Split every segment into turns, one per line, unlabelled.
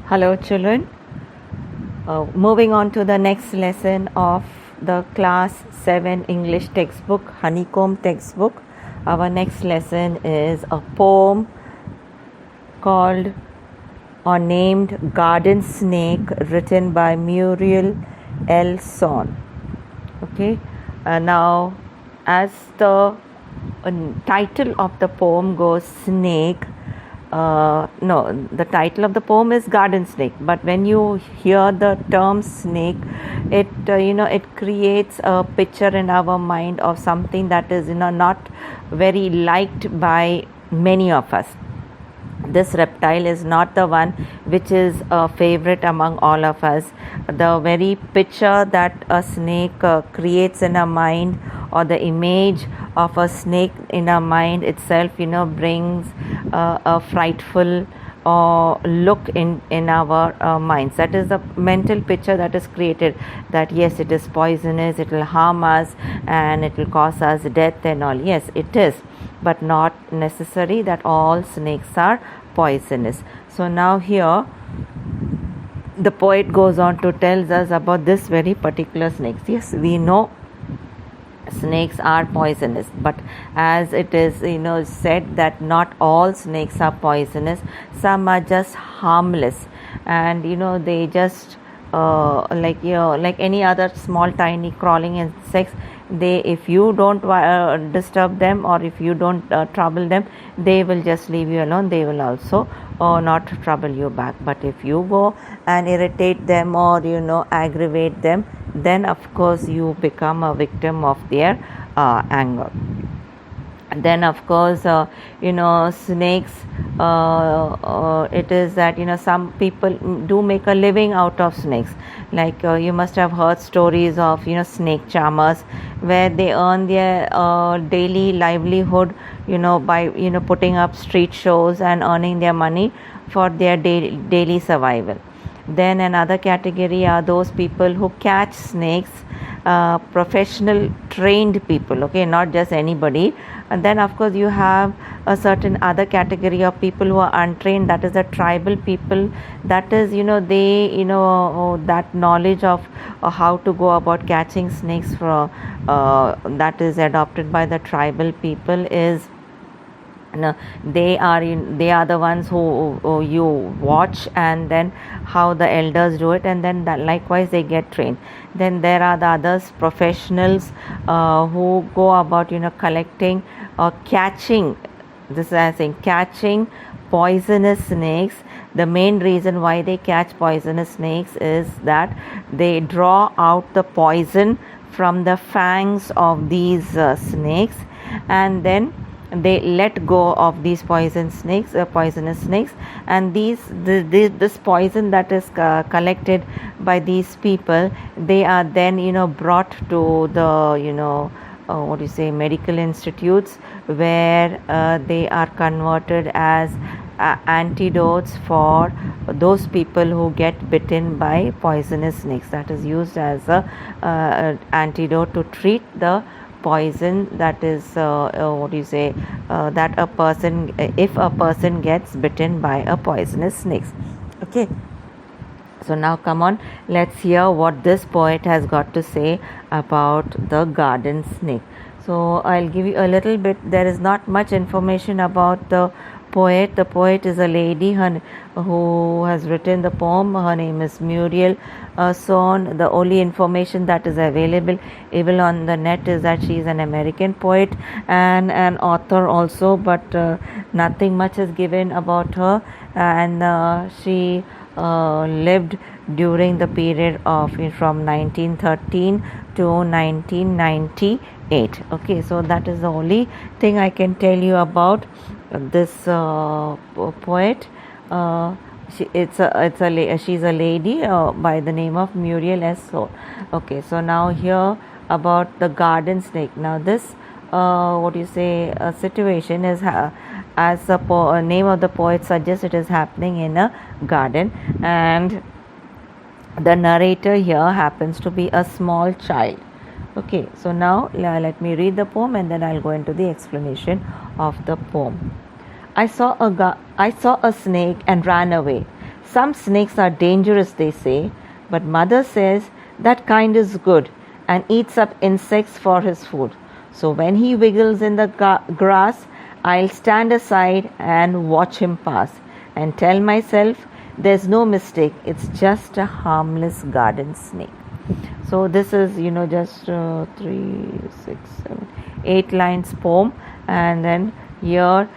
Hello children, moving on to the next lesson of the class 7 English textbook, Honeycomb textbook. Our next lesson is a poem called or named Garden Snake, written by Muriel L. Son. Okay, now as the title of the poem goes, snake. No, the title of the poem is Garden Snake, but when you hear the term snake, it it creates a picture in our mind of something that is not very liked by many of us. This reptile is not the one which is a favorite among all of us. The very picture that a snake creates in our mind, or the image of a snake in our mind itself, brings a frightful look in our minds. That is the mental picture that is created, that yes, it is poisonous, it will harm us and it will cause us death and all. Yes, it is, but not necessary that all snakes are poisonous. So now here the poet goes on to tell us about this very particular snake. Yes, we know snakes are poisonous, but as it is said that not all snakes are poisonous, some are just harmless, and they just like any other small tiny crawling insects, they, if you don't disturb them, or if you don't trouble them, they will just leave you alone. They will also not trouble you back. But if you go and irritate them or aggravate them, then of course you become a victim of their anger. Then of course snakes, it is that some people do make a living out of snakes. Like you must have heard stories of snake charmers, where they earn their daily livelihood by putting up street shows and earning their money for their daily survival. Then another category are those people who catch snakes, professional trained people, okay, not just anybody. And then of course you have a certain other category of people who are untrained, that is the tribal people. That is they that knowledge of how to go about catching snakes for that is adopted by the tribal people is they are the ones who you watch, and then how the elders do it, and then likewise they get trained. Then there are the others, professionals, who go about collecting or catching, this is I think, catching poisonous snakes. The main reason why they catch poisonous snakes is that they draw out the poison from the fangs of these snakes, and then they let go of these poisonous snakes, and this poison that is collected by these people, they are then brought to the medical institutes, where they are converted as antidotes for those people who get bitten by poisonous snakes. That is used as a antidote to treat the poison that is that a person, if a person gets bitten by a poisonous snake. Okay, so now come on, let's hear what this poet has got to say about the garden snake. So I'll give you a little bit. There is not much information about the poet. The poet is a lady who has written the poem. Her name is Muriel Son. The only information that is available even on the net is that she is an American poet and an author also, but nothing much is given about her, and she lived during the period of from 1913 to 1998. Okay, so that is the only thing I can tell you about this poet. She's a lady by the name of Muriel S. Son. Okay, so now here about the garden snake. Now this situation is as the name of the poet suggests, it is happening in a garden, and the narrator here happens to be a small child. Okay, so now let me read the poem, and then I'll go into the explanation of the poem. I saw a snake and ran away. Some snakes are dangerous, they say, but mother says that kind is good and eats up insects for his food. So when he wiggles in the grass, I'll stand aside and watch him pass and tell myself there's no mistake, it's just a harmless garden snake. So this is just 3, 6, 7, 8 lines poem, and then here,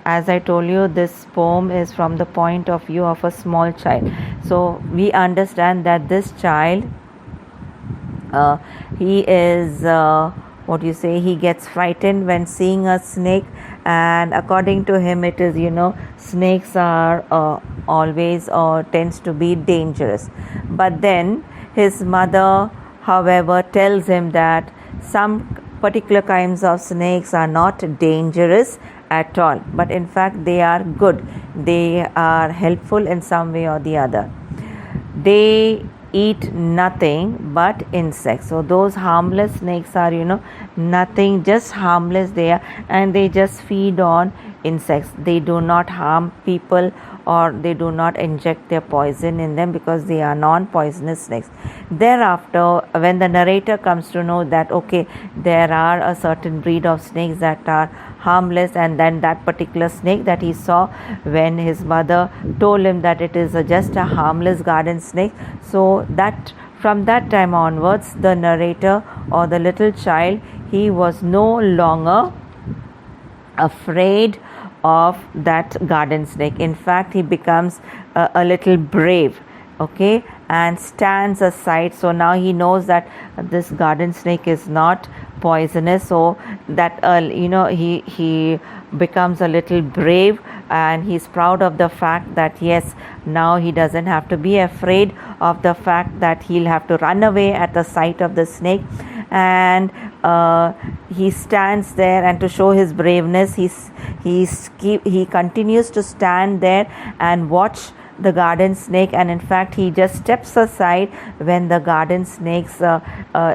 as I told you, this poem is from the point of view of a small child. So we understand that this child, he is he gets frightened when seeing a snake, and according to him it is snakes are always tends to be dangerous. But then his mother, however, tells him that some particular kinds of snakes are not dangerous at all, but in fact they are good, they are helpful in some way or the other. They eat nothing but insects. So those harmless snakes are nothing, just harmless they are, and they just feed on insects. They do not harm people, or they do not inject their poison in them, because they are non-poisonous snakes. Thereafter, when the narrator comes to know that okay, there are a certain breed of snakes that are harmless, and then that particular snake that he saw when his mother told him that it is just a harmless garden snake, so that from that time onwards, the narrator or the little child, he was no longer afraid of that garden snake. In fact, he becomes a little brave, okay, and stands aside. So now he knows that this garden snake is not poisonous, so that he becomes a little brave, and he's proud of the fact that yes, now he doesn't have to be afraid of the fact that he'll have to run away at the sight of the snake. And he stands there, and to show his braveness, he continues to stand there and watch the garden snake, and in fact he just steps aside when the garden snake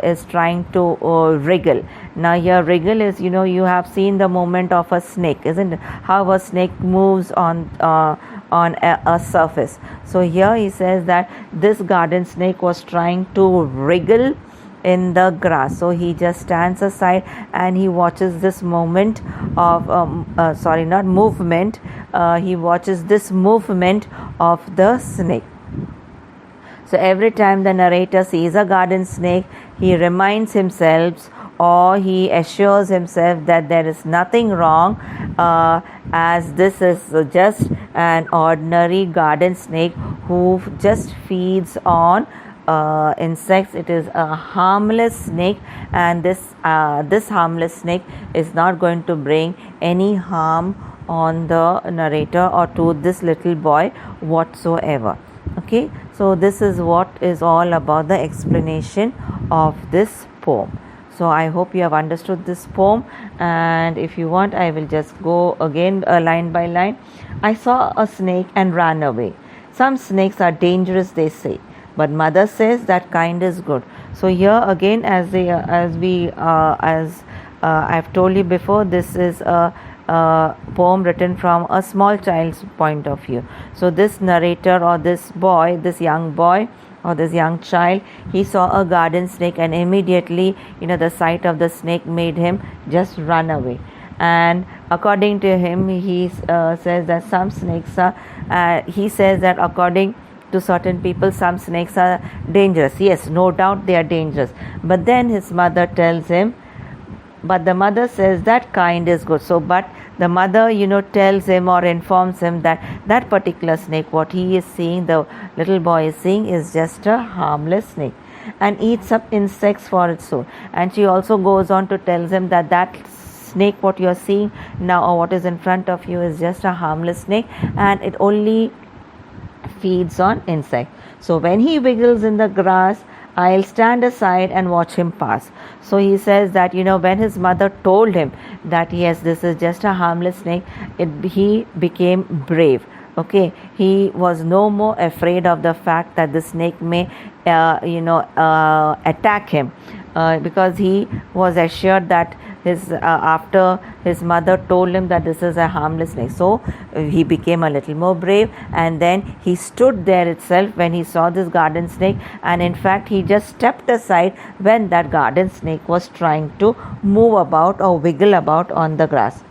is trying to wriggle. Now here wriggle is, you have seen the movement of a snake, isn't it? How a snake moves on a surface. So here he says that this garden snake was trying to wriggle in the grass, so he just stands aside and he watches this moment of he watches this movement of the snake. So every time the narrator sees a garden snake, he reminds himself, or he assures himself, that there is nothing wrong, as this is just an ordinary garden snake who just feeds on insects. It is a harmless snake, and this harmless snake is not going to bring any harm on the narrator or to this little boy whatsoever. Okay, so this is what is all about the explanation of this poem. So I hope you have understood this poem, and if you want, I will just go again line by line. I saw a snake and ran away. Some snakes are dangerous, they say, but mother says that kind is good. So here again, as I've told you before, this is a poem written from a small child's point of view. So this narrator, or this young boy or this young child, he saw a garden snake, and immediately the sight of the snake made him just run away. And according to him, he says that some snakes are he says that according to certain people, some snakes are dangerous. Yes, no doubt they are dangerous, but then his mother tells him, but the mother says that kind is good. So but the mother tells him or informs him that that particular snake, what he is seeing, the little boy is seeing, is just a harmless snake and eats up insects for its food. And she also goes on to tell him that that snake, what you are seeing now, or what is in front of you, is just a harmless snake, and it only feeds on insects. So when he wiggles in the grass, I'll stand aside and watch him pass. So he says that when his mother told him that yes, this is just a harmless snake, he became brave. Okay, he was no more afraid of the fact that the snake may attack him, because he was assured that his after his mother told him that this is a harmless snake. So he became a little more brave, and then he stood there itself when he saw this garden snake, and in fact he just stepped aside when that garden snake was trying to move about or wiggle about on the grass.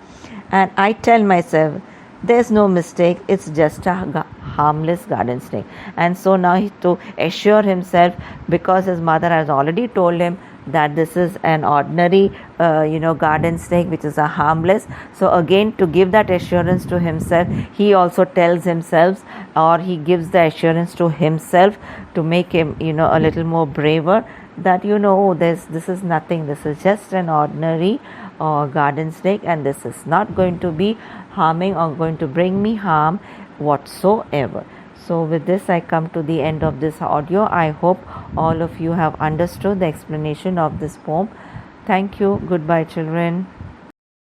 And I tell myself, there's no mistake, it's just a harmless garden snake. And so now to assure himself, because his mother has already told him that this is an ordinary garden snake which is a harmless, so again to give that assurance to himself, he also tells himself, or he gives the assurance to himself to make him a little more braver, that this is nothing, this is just an ordinary garden snake, and this is not going to be harming or going to bring me harm whatsoever. So with this I come to the end of this audio. I hope all of you have understood the explanation of this poem. Thank you. Goodbye, children.